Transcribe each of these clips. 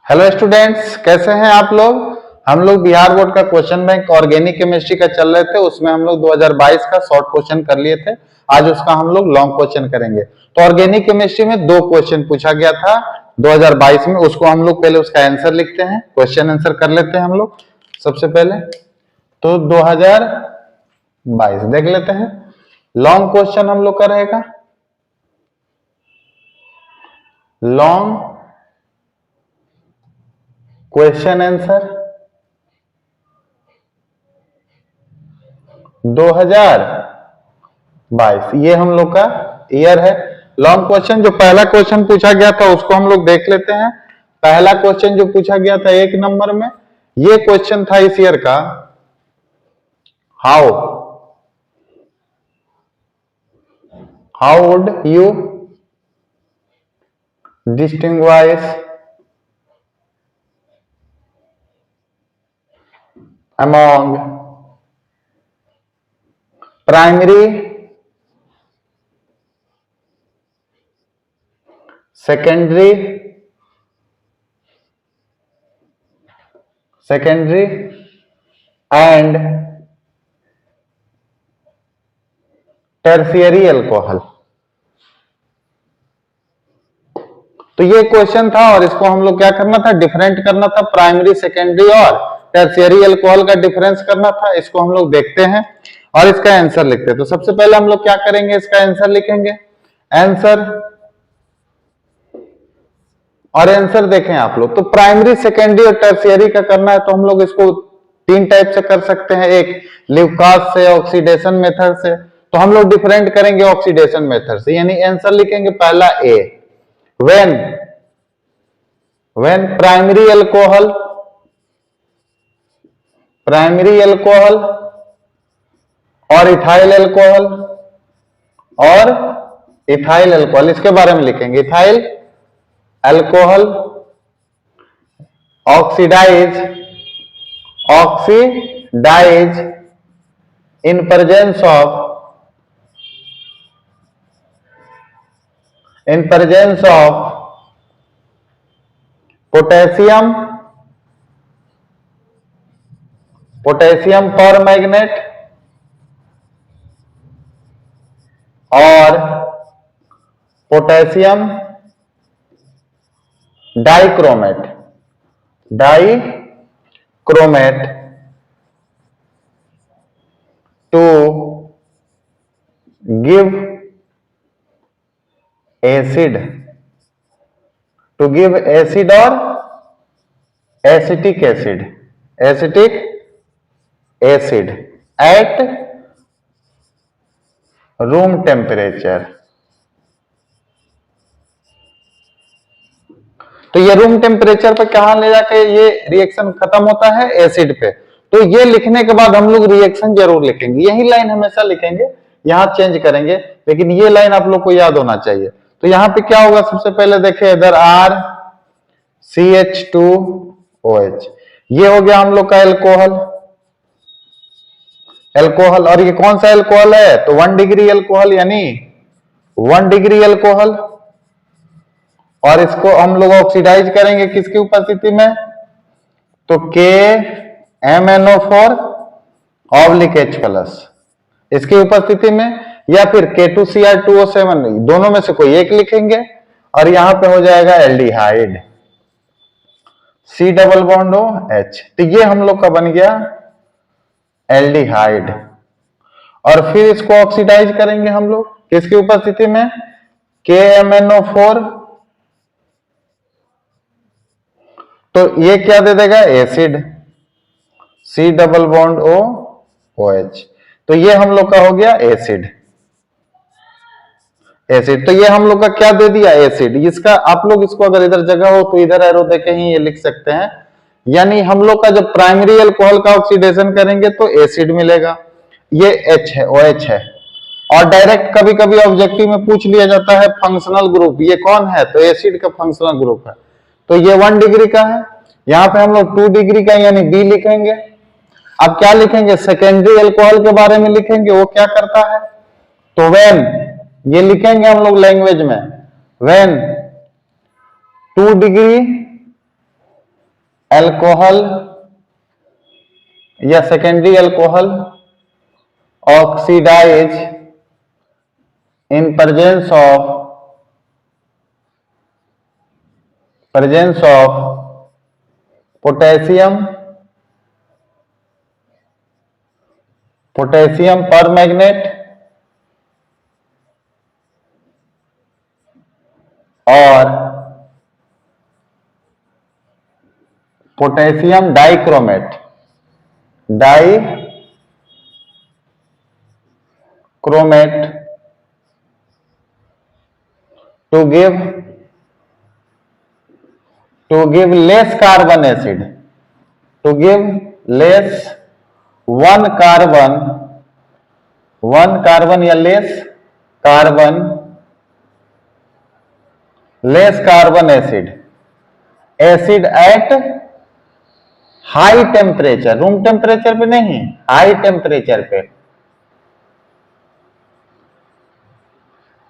Hello students, कैसे हैं आप लोग। हम लोग बिहार बोर्ड का क्वेश्चन बैंक ऑर्गेनिक केमिस्ट्री का चल रहे थे। उसमें हम लोग 2022 का शॉर्ट क्वेश्चन कर लिए थे। आज उसका हम लोग लॉन्ग क्वेश्चन करेंगे। तो ऑर्गेनिक केमिस्ट्री में दो क्वेश्चन पूछा गया था 2022 में। उसको हम लोग पहले उसका आंसर लिखते हैं, क्वेश्चन आंसर कर लेते हैं हम लोग सबसे पहले। तो 2022 देख लेते हैं। लॉन्ग क्वेश्चन हम लोग का रहेगा लॉन्ग क्वेश्चन आंसर 2022। ये हम लोग का ईयर है। लॉन्ग क्वेश्चन जो पहला क्वेश्चन पूछा गया था उसको हम लोग देख लेते हैं। पहला क्वेश्चन जो पूछा गया था 1 नंबर में, ये क्वेश्चन था इस ईयर का। How would you distinguish among primary, secondary and tertiary alcohol। तो ये क्वेश्चन था और इसको हम लोग क्या करना था, डिफरेंट करना था। प्राइमरी, सेकेंडरी और टर्शियरी अल्कोहल का डिफरेंस करना था। इसको हम लोग देखते हैं और इसका आंसर लिखते हैं। तो सबसे पहले हम लोग क्या करेंगे, इसका आंसर लिखेंगे। आंसर और आंसर देखें आप लोग। तो प्राइमरी, सेकेंडरी और टर्शियरी का करना है तो हम लोग इसको 3 टाइप से कर सकते हैं। एक ल्यूकास से, ऑक्सीडेशन मेथड से। तो हम लोग डिफरेंट करेंगे ऑक्सीडेशन मेथड से, यानी आंसर लिखेंगे पहला ए। when primary alcohol और इथाइल अल्कोहल इसके बारे में लिखेंगे। Ethyl alcohol oxidise in presence of potassium permanganate और potassium dichromate to give acid और acetic acid at room temperature. तो ये रूम टेम्परेचर पे कहां ले जाके ये रिएक्शन खत्म होता है, एसिड पे। तो ये लिखने के बाद हम लोग रिएक्शन जरूर लिखेंगे। यही लाइन हमेशा लिखेंगे, यहां चेंज करेंगे, लेकिन ये लाइन आप लोग को याद होना चाहिए। तो यहां पे क्या होगा, सबसे पहले देखिए इधर R CH2OH, ये हो गया हम लोग का एल्कोहल। और ये कौन सा एल्कोहल है, तो 1 डिग्री एल्कोहल, यानी 1 डिग्री एल्कोहल। और इसको हम लोग ऑक्सीडाइज करेंगे किसकी उपस्थिति में, तो KMnO4 H+, इसकी उपस्थिति में, या फिर K2Cr2O7, दोनों में से कोई एक लिखेंगे। और यहां पे हो जाएगा aldehyde C double bond OH। तो ये हम लोग का बन गया एल्डिहाइड। और फिर इसको ऑक्सीडाइज करेंगे हम लोग किसकी उपस्थिति में, KMnO4। तो ये क्या दे देगा, acid C double bond OH। तो ये हम लोग का हो गया एसिड। तो ये हम लोग का क्या दे दिया, एसिड। इसका आप लोग इसको अगर इधर जगह हो तो इधर एरो देके ही ये लिख सकते हैं। यानी हम लोग का जब प्राइमरी अल्कोहल का ऑक्सीडेशन करेंगे तो एसिड मिलेगा, ये H है, OH है। और डायरेक्ट कभी कभी ऑब्जेक्टिव में पूछ लिया जाता है फंक्शनल ग्रुप, ये कौन है, तो एसिड का फंक्शनल ग्रुप है। तो ये 1 डिग्री का है, यहां पे हम लोग 2 डिग्री का यानी B लिखेंगे। अब क्या लिखेंगे, सेकेंडरी अल्कोहल के बारे में लिखेंगे, वो क्या करता है। तो व्हेन, ये लिखेंगे हम लोग लैंग्वेज में, व्हेन 2 डिग्री अल्कोहल या secondary alcohol oxidise in presence of potassium permanganate और potassium dichromate to give less carbon acid, to give less one carbon या less carbon acid at high temperature, room temperature पे नहीं, high temperature पे।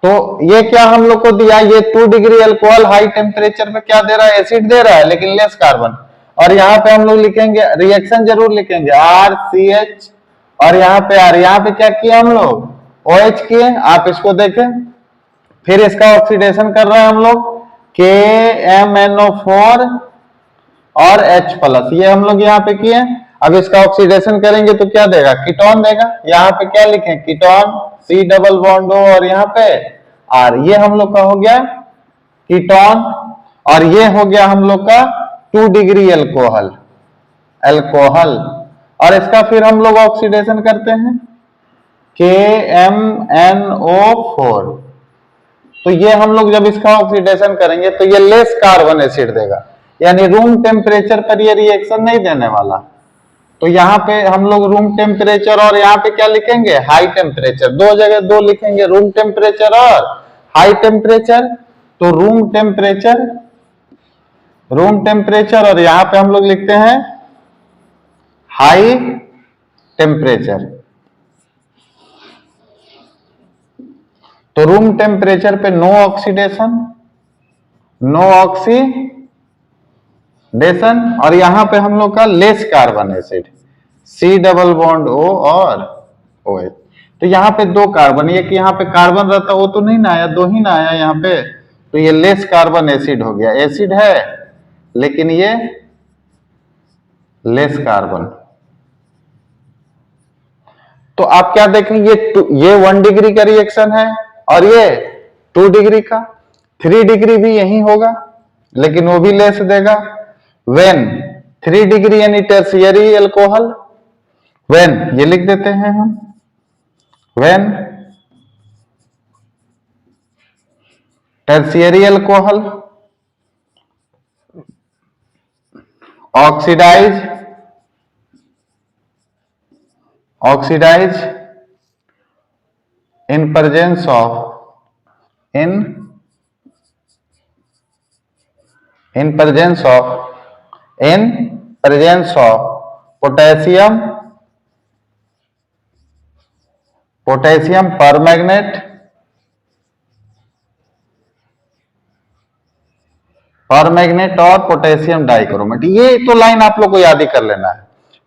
तो ये क्या हम लोग को दिया, ये 2 डिग्री अल्कोहल हाई टेम्परेचर पे क्या दे रहा है, एसिड दे रहा है लेकिन लेस कार्बन। और यहाँ पे हम लोग लिखेंगे, रिएक्शन जरूर लिखेंगे RCH और यहाँ पे R, यहाँ पे क्या किया हम लोग OH किए, आप इसको देखें। फिर इसका ऑक्सीडेशन कर रहे हैं हम लोग KMnO4 और H प्लस, ये हम लोग यहाँ पे किए। अब इसका ऑक्सीडेशन करेंगे तो क्या देगा, कीटोन देगा। यहाँ पे क्या लिखें, ketone C double bond O और यहाँ पे R, ये हम लोग का हो गया कीटोन। और ये हो गया हम लोग का 2 डिग्री अल्कोहल। और इसका फिर हम लोग ऑक्सीडेशन करते हैं KMnO4। तो ये हम लोग जब इसका ऑक्सीडेशन करेंगे तो ये लेस कार्बन एसिड देगा, यानी रूम टेम्परेचर पर ये रिएक्शन नहीं देने वाला। तो यहाँ पे हम लोग रूम टेम्परेचर और यहाँ पे क्या लिखेंगे, हाई टेम्परेचर। दो जगह दो लिखेंगे, रूम टेम्परेचर और हाई टेम्परेचर। तो रूम टेम्परेचर और यहाँ पे हम लोग लिखते हैं हाई टेम्परेचर। तो रूम टेम्परेचर पे नो ऑक्सीडेशन, और यहां पे हम लोग का less carbon acid C double bond O और OH। तो यहाँ पे 2 कार्बन, एक यहाँ पे कार्बन रहता वो तो नहीं ना आया, 2 ही ना आया यहाँ पे, तो ये लेस कार्बन एसिड हो गया। एसिड है लेकिन ये लेस कार्बन। तो आप क्या देखेंगे, ये 1 डिग्री का रिएक्शन है और ये 2 डिग्री का। 3 डिग्री भी यही होगा लेकिन वो भी लेस देगा। When 3 डिग्री यानी टर्शियरी अल्कोहल, when ये लिख देते हैं हम, when tertiary alcohol oxidise in presence of potassium permanganate और पोटेशियम डाइक्रोमेट। ये तो लाइन आप लोग को याद ही कर लेना है,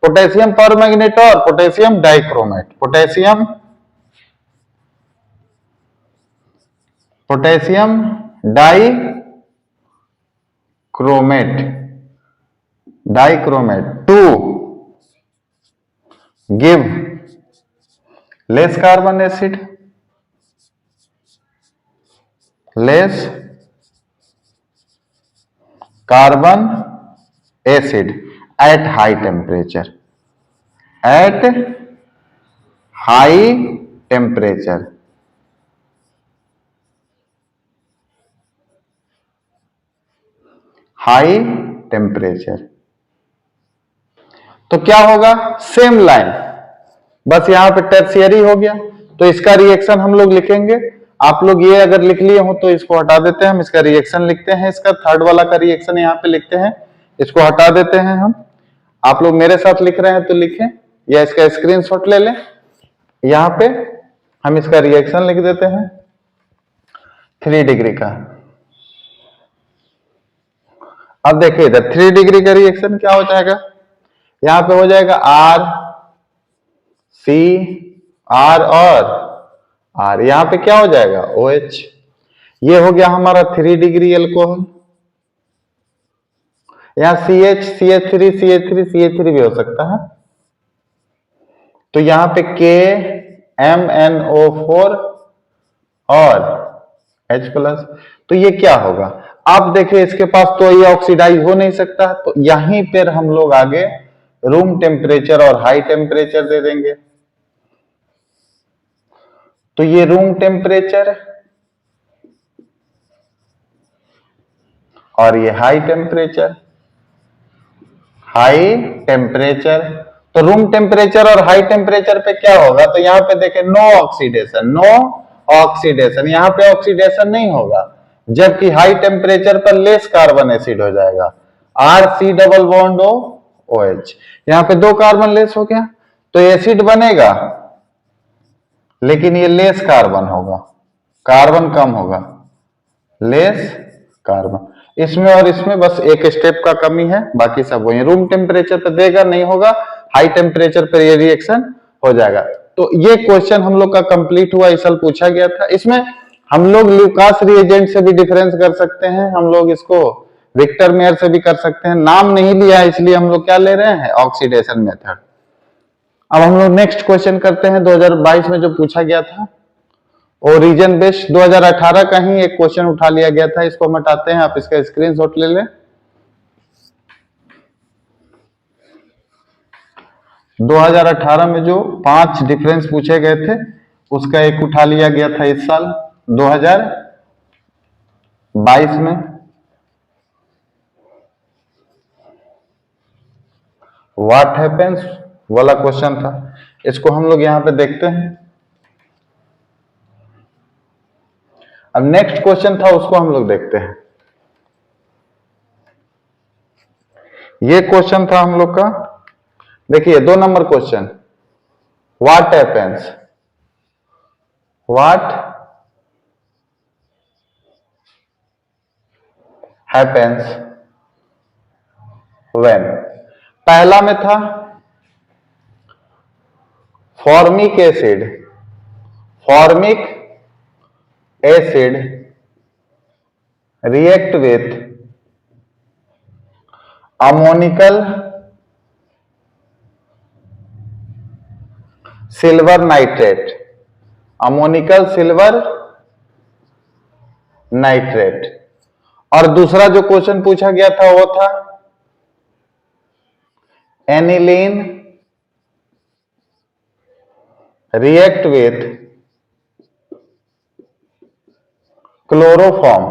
पोटेशियम परमैंगनेट और potassium dichromate. Potassium dichromate to give less carbon acid, at high temperature, high temperature. तो क्या होगा, सेम लाइन, बस यहां पे टर्शियरी हो गया। तो इसका रिएक्शन हम लोग लिखेंगे। आप लोग ये अगर लिख लिए हो तो इसको हटा देते हैं, हम इसका रिएक्शन लिखते हैं। इसका थर्ड वाला का रिएक्शन यहाँ पे लिखते हैं, इसको हटा देते हैं हम। आप लोग मेरे साथ लिख रहे हैं तो लिखें या इसका स्क्रीनशॉट ले लें। यहाँ पे हम इसका रिएक्शन लिख देते हैं 3 डिग्री का। अब देखिए इधर 3 डिग्री का रिएक्शन क्या हो जाएगा, यहां पे हो जाएगा आर सी आर और आर, यहां पे क्या हो जाएगा ओ एच। ये हो गया हमारा 3 डिग्री एल्कोहल। यहां C H C H three C H three C H three भी हो सकता है, तो यहां पे K M N O four और H प्लस। तो ये क्या होगा, आप देखिए इसके पास तो ये ऑक्सीडाइज हो नहीं सकता, तो यहीं पर हम लोग आगे रूम टेम्परेचर और हाई टेम्परेचर दे देंगे। तो ये रूम टेम्परेचर और ये हाई टेम्परेचर, हाई टेम्परेचर। तो रूम टेम्परेचर और हाई टेम्परेचर पे क्या होगा, तो यहां पे देखें नो ऑक्सीडेशन, नो ऑक्सीडेशन, यहां पे ऑक्सीडेशन नहीं होगा, जबकि हाई टेम्परेचर पर लेस कार्बन एसिड हो जाएगा, R C double bond O O H. यहां पे 2 कार्बन लेस हो गया, तो एसिड बनेगा लेकिन ये लेस कार्बन होगा, कार्बन कम होगा, लेस कार्बन। इसमें और इसमें बस एक स्टेप का कमी है, बाकी सब वही। रूम टेम्परेचर पे देगा नहीं होगा, हाई टेम्परेचर पर ये रिएक्शन हो जाएगा। तो ये क्वेश्चन हम लोग का कंप्लीट हुआ, इस साल पूछा गया था। इसमें हम लोग ल्यूकास रिएजेंट से भी डिफरेंस कर सकते हैं, हम लोग इसको विक्टर मेयर से भी कर सकते हैं। नाम नहीं लिया है इसलिए हम लोग क्या ले रहे हैं, ऑक्सीडेशन मेथड। अब हम लोग नेक्स्ट क्वेश्चन करते हैं 2022 में जो पूछा गया था, ओरिजिन बेस्ड 2018 का ही एक क्वेश्चन उठा लिया गया था, इसको हम हटाते हैं, आप इसका स्क्रीनशॉट ले लें। 2018 में जो 5 डिफरेंस पूछे गए थे उसका एक उठा लिया गया था इस साल 2022 में। व्हाट हैपेंस वाला क्वेश्चन था, इसको हम लोग यहां पे देखते हैं। अब नेक्स्ट क्वेश्चन था उसको हम लोग देखते हैं। ये क्वेश्चन था हम लोग का, देखिए 2 number question, what happens, what happens when. पहला में था formic acid, formic acid react with ammonical silver nitrate, ammonical silver nitrate। और दूसरा जो क्वेश्चन पूछा गया था वो था aniline react with chloroform,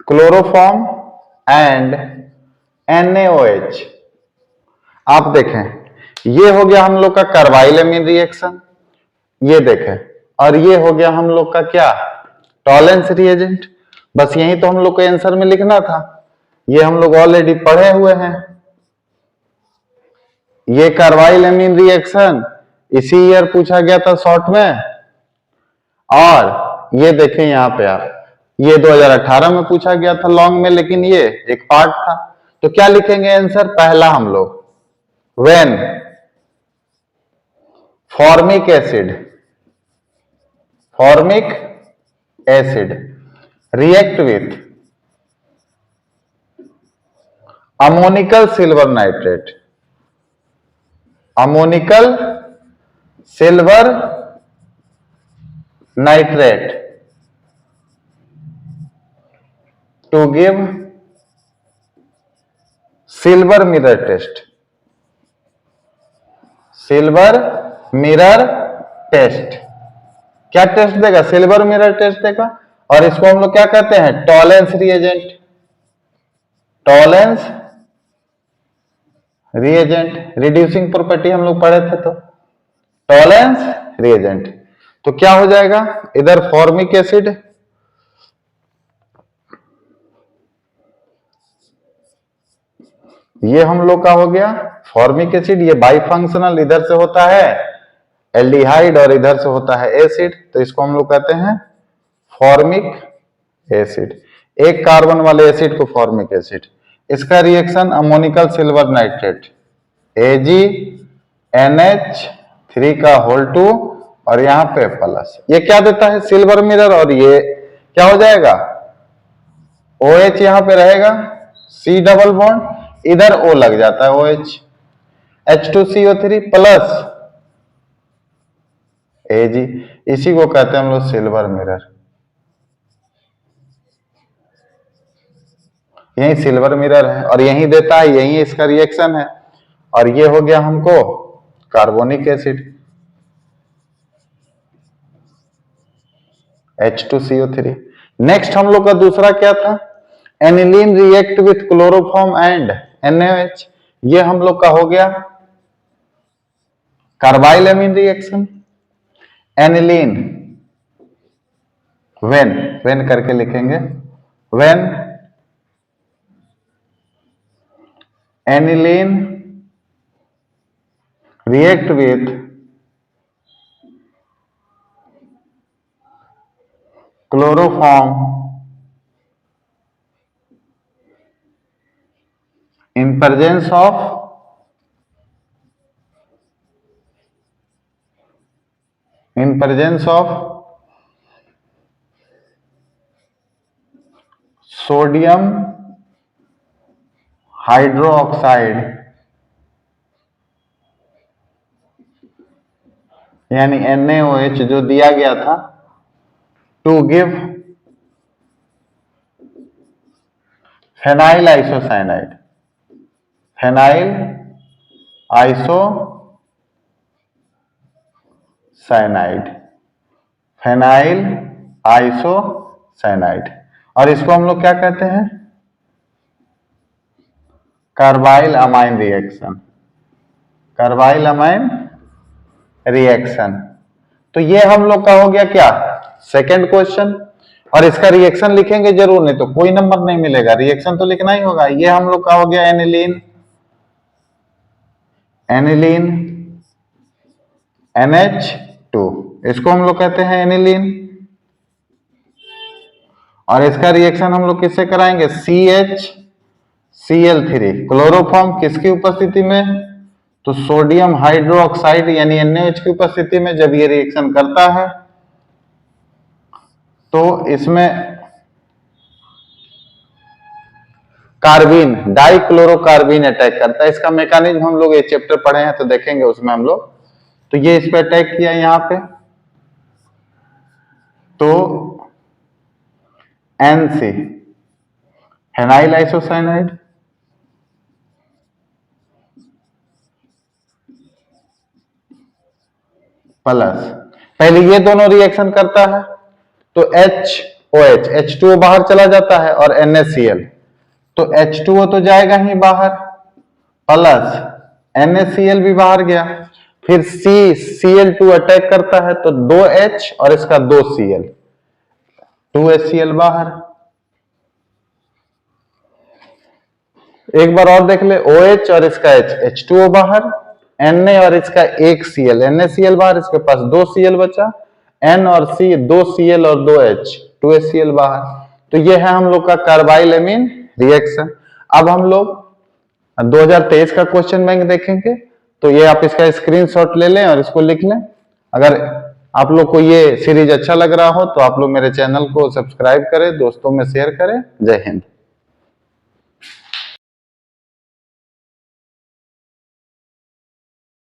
chloroform and NaOH। आप देखें ये हो गया हम लोग का कार्बाइल एमीन रिएक्शन, ये देखें, और ये हो गया हम लोग का क्या, टॉलेंस रिएजेंट। बस यही तो हम लोग को आंसर में लिखना था, ये हम लोग ऑलरेडी पढ़े हुए हैं। ये कार्बाइल एमीन रिएक्शन इसी ईयर पूछा गया था शॉर्ट में, और ये देखें यहां पे आप, ये 2018 में पूछा गया था लॉन्ग में, लेकिन ये एक पार्ट था। तो क्या लिखेंगे आंसर, पहला हम लोग when formic acid, formic acid react with ammoniacal silver nitrate, ammoniacal silver nitrate to give silver mirror test, silver mirror test. क्या टेस्ट देगा, सिल्वर मिरर टेस्ट देगा। और इसको हम लोग क्या कहते हैं, Tollens reagent, Tollens reagent. Reducing property हम लोग पढ़े थे, तो टॉलेंस रिएजेंट। तो क्या हो जाएगा, इधर फॉर्मिक एसिड, ये हम लोग का हो गया फॉर्मिक एसिड, ये बाइफंक्शनल इधर से होता है एल्डिहाइड और इधर से होता है एसिड, तो इसको हम लोग कहते हैं फॉर्मिक एसिड। एक कार्बन वाले एसिड को फॉर्मिक एसिड। इसका reaction ammoniacal silver nitrate AgNH3 का होल 2 और यहाँ पे प्लस, ये क्या देता है सिल्वर मिरर, और ये क्या हो जाएगा OH यहां पे रहेगा, C डबल बॉन्ड, इधर O लग जाता है OH, H2CO3 प्लस Ag, इसी को कहते हैं हम लोग सिल्वर मिरर। यही सिल्वर मिरर है और यही देता है, यही इसका रिएक्शन है। और ये हो गया हमको कार्बोनिक एसिड H2CO3। नेक्स्ट हम लोग का दूसरा क्या था, aniline react with chloroform and NaOH, ये हम लोग का हो गया carbyl amine reaction. Aniline when करके लिखेंगे, when aniline react with chloroform in presence of sodium hydroxide यानी NaOH जो दिया गया था, to give phenyl isocyanide, phenyl isocyanide, phenyl isocyanide, और इसको हम लोग क्या कहते हैं carbylamine reaction, carbylamine reaction. तो ये हम लोग का हो गया क्या सेकंड क्वेश्चन, और इसका रिएक्शन लिखेंगे जरूर, नहीं तो कोई नंबर नहीं मिलेगा, रिएक्शन तो लिखना ही होगा। ये हम लोग का हो गया एनिलीन NH2, इसको हम लोग कहते हैं एनिलीन, और इसका रिएक्शन हम लोग किससे कराएंगे CHCl3, क्लोरोफॉर्म किसकी उपस्थिति में, तो सोडियम हाइड्रोक्साइड यानी NaOH की उपस्थिति में जब ये रिएक्शन करता है तो इसमें कार्बिन डाइक्लोरोकार्बिन अटैक करता है। इसका मैकेनिज्म हम लोग ये चैप्टर पढ़े हैं तो देखेंगे उसमें हम लोग। तो ये इस पे अटैक किया यहां पे, तो NC फेनाइल आइसोसाइनाइड प्लस, पहले ये दोनों रिएक्शन करता है तो HOH H2O बाहर चला जाता है और NaCl, तो H2O तो जाएगा ही बाहर, प्लस NaCl भी बाहर गया, फिर Cl2 अटैक करता है तो 2H और इसका 2Cl, 2HCl बाहर। एक बार और देख ले, OH और इसका H2O बाहर, Na और इसका एक Cl, NaCl बाहर, इसके पास 2Cl बचा, N और C 2Cl और 2H 2HCl बाहर। तो ये है हम लोग का कार्बाइल एमीन रिएक्शन। अब हम लोग 2023 का क्वेश्चन बैंक देखेंगे, तो ये आप इसका स्क्रीनशॉट ले लें और इसको लिख लें। अगर आप लोग को ये सीरीज अच्छा लग रहा हो तो आप लोग मेरे चैनल को सब्सक्राइब करें, दोस्तों में शेयर करें। जय हिंद।